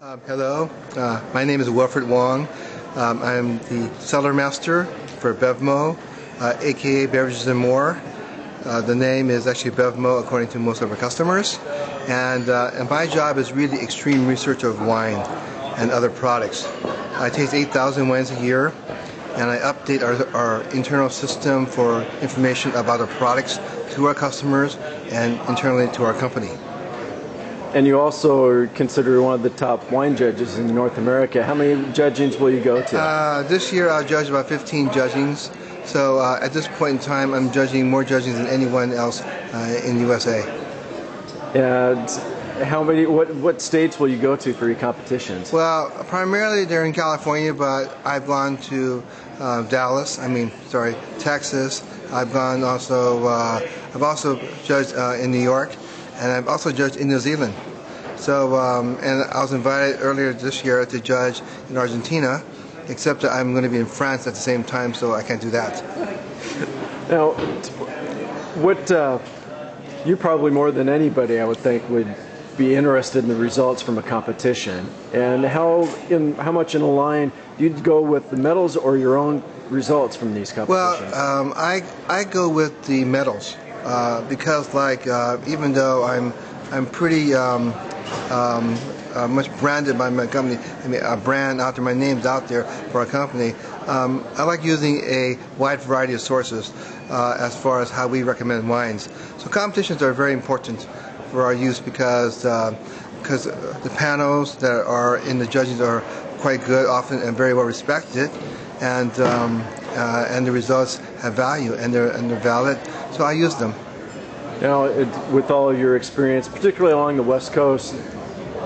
Hello, my name is Wilfred Wong. I'm the cellar master for BevMo, aka Beverages and More. The name is actually BevMo according to most of our customers. And my job is really extreme research of wine and other products. I taste 8,000 wines a year, and I update our internal system for information about our products to our customers and internally to our company. And you also are considered one of the top wine judges in North America. How many judgings will you go to? This year I'll judge about 15 judgings. So at this point in time, I'm judging more judgings than anyone else in the USA. And how many? What states will you go to for your competitions? Well, primarily they're in California, but I've gone to Texas. I've also judged in New York. And I've also judged in New Zealand. So, and I was invited earlier this year to judge in Argentina, except that I'm going to be in France at the same time, so I can't do that. Now, you probably more than anybody, I would think, would be interested in the results from a competition. And how much in a line do you go with the medals or your own results from these competitions? Well, I go with the medals. Because even though I'm pretty much branded by my company, a brand out there, my name's out there for our company, I like using a wide variety of sources as far as how we recommend wines. So competitions are very important for our use because the panels that are in the judging are quite good often and very well respected, and the results have value and they're valid. So I use them. Now, with all of your experience, particularly along the West Coast,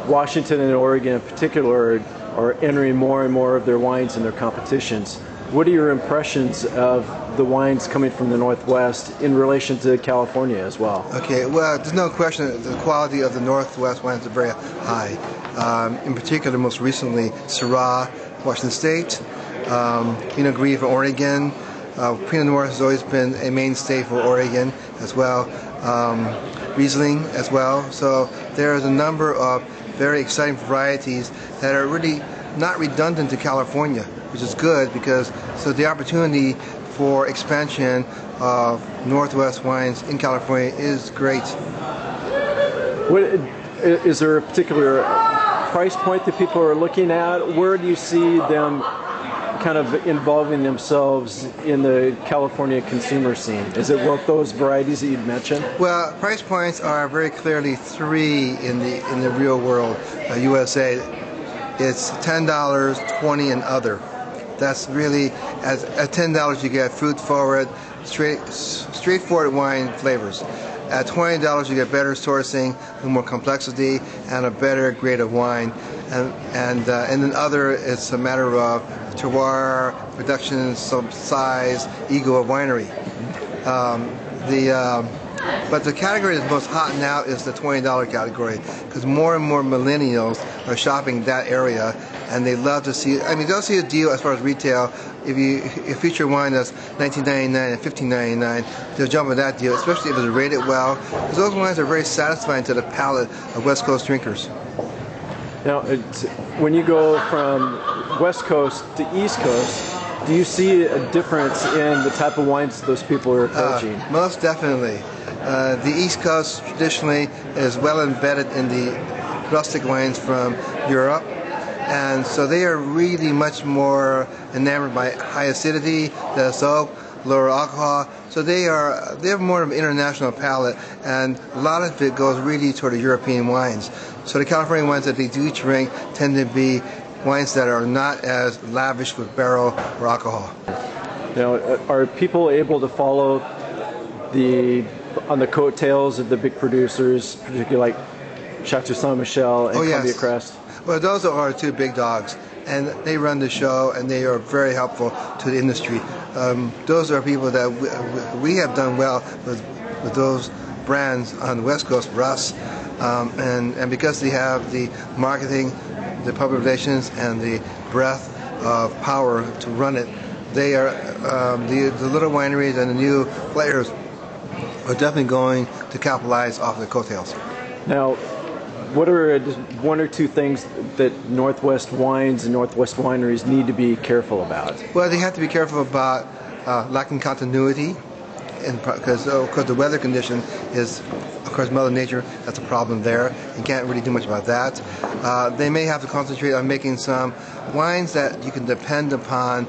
Washington and Oregon in particular are entering more and more of their wines in their competitions. What are your impressions of the wines coming from the Northwest in relation to California as well? Okay, well, there's no question that the quality of the Northwest wines are very high. In particular, most recently, Syrah, Washington State, Pinot Gris from Oregon. Pinot Noir has always been a mainstay for Oregon as well. Riesling as well. So there's a number of very exciting varieties that are really not redundant to California, which is good because the opportunity for expansion of Northwest wines in California is great. Is there a particular price point that people are looking at? Where do you see them kind of involving themselves in the California consumer scene? Is it those varieties that you'd mentioned? Well, price points are very clearly three in the real world, USA. It's $10, $20, and other. That's really, at $10 you get fruit forward, straightforward wine flavors. At $20 you get better sourcing, a little more complexity, and a better grade of wine. And then other, it's a matter of terroir, production, some size, ego of winery. But the category that's most hot now is the $20 category, because more and more millennials are shopping that area, and they love to see. They'll see a deal as far as retail. If you feature wine that's $19.99 and $15.99, they'll jump on that deal, especially if it's rated well, because those wines are very satisfying to the palate of West Coast drinkers. Now, when you go from West Coast to East Coast, do you see a difference in the type of wines those people are approaching? Most definitely. The East Coast traditionally is well embedded in the rustic wines from Europe, and so they are really much more enamored by high acidity, less oak, lower alcohol. So they have more of an international palate, and a lot of it goes really toward the European wines. So the California wines that they do drink tend to be wines that are not as lavish with barrel or alcohol. Now, are people able to follow on the coattails of the big producers, particularly like Chateau Saint Michel and Columbia Crest? Well, those are our two big dogs, and they run the show, and they are very helpful to the industry. Those are people that we have done well with those brands on the West Coast for us, and because they have the marketing, the public relations, and the breadth of power to run it, they are the little wineries and the new players are definitely going to capitalize off the coattails. Now, what are just one or two things that Northwest wines and Northwest wineries need to be careful about? Well, they have to be careful about lacking continuity, because of course the weather condition is, of course, Mother Nature. That's a problem there. You can't really do much about that. They may have to concentrate on making some wines that you can depend upon.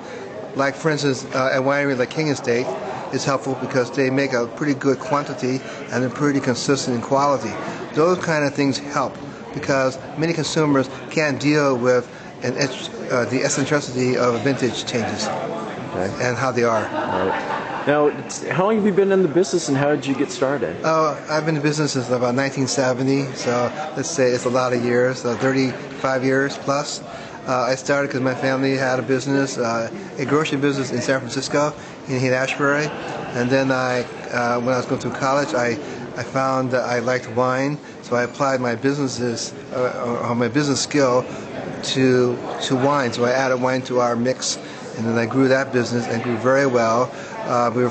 Like, for instance, a winery like King Estate is helpful because they make a pretty good quantity and they're pretty consistent in quality. Those kind of things help because many consumers can't deal with the eccentricity of vintage changes and how they are. Right. Now, how long have you been in the business and how did you get started? I've been in business since about 1970, so let's say it's a lot of years, 35 years plus. I started because my family had a business, a grocery business in San Francisco, in Haight-Ashbury. And then when I was going through college, I found that I liked wine, so I applied my business skill to wine. So I added wine to our mix, and then I grew that business and grew very well. We were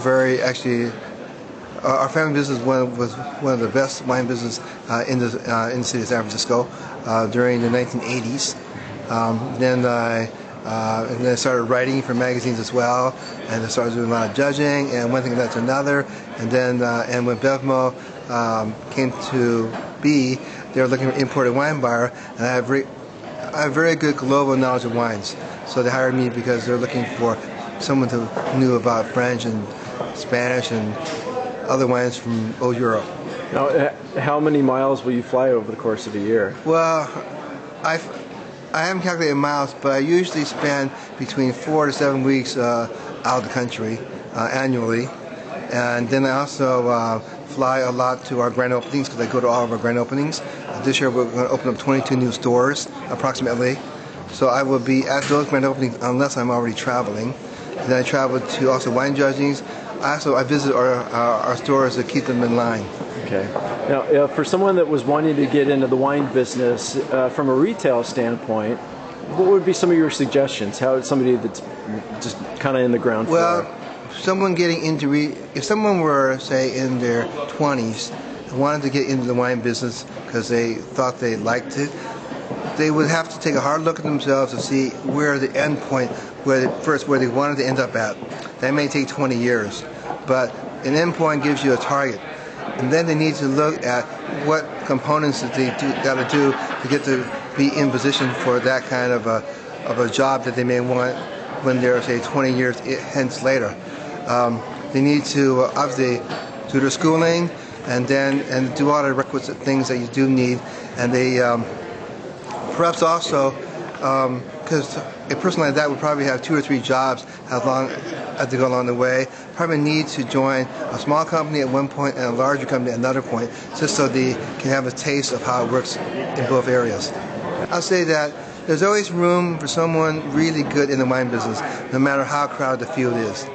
our family business was one of the best wine business in the city of San Francisco during the 1980s. Then I started writing for magazines as well, and I started doing a lot of judging, and one thing led to another. And then, and when BevMo came to be, they were looking for an imported wine buyer, and I have very good global knowledge of wines. So they hired me because they're looking for someone who knew about French and Spanish and other wines from old Europe. Now, how many miles will you fly over the course of a year? Well, I haven't calculated miles, but I usually spend between 4 to 7 weeks out of the country annually. And then I also fly a lot to our grand openings because I go to all of our grand openings. This year we're going to open up 22 new stores approximately. So I will be at those grand openings unless I'm already traveling. And then I travel to also wine judgings. I visit our stores to keep them in line. Okay. Now, for someone that was wanting to get into the wine business from a retail standpoint, what would be some of your suggestions? How somebody that's just kind of in the ground floor? Well, someone getting into if someone were, say, in their 20s and wanted to get into the wine business because they thought they liked it, they would have to take a hard look at themselves to see where the end point, where they wanted to end up at. That may take 20 years, but an end point gives you a target. And then they need to look at what components that they got to do to get to be in position for that kind of a job that they may want when they're, say, 20 years hence later. They need to obviously do their schooling and do all the requisite things that you do need. And they perhaps also, because a person like that would probably have 2 or 3 jobs as they go along the way, probably need to join a small company at one point and a larger company at another point, just so they can have a taste of how it works in both areas. I'll say that there's always room for someone really good in the wine business, no matter how crowded the field is.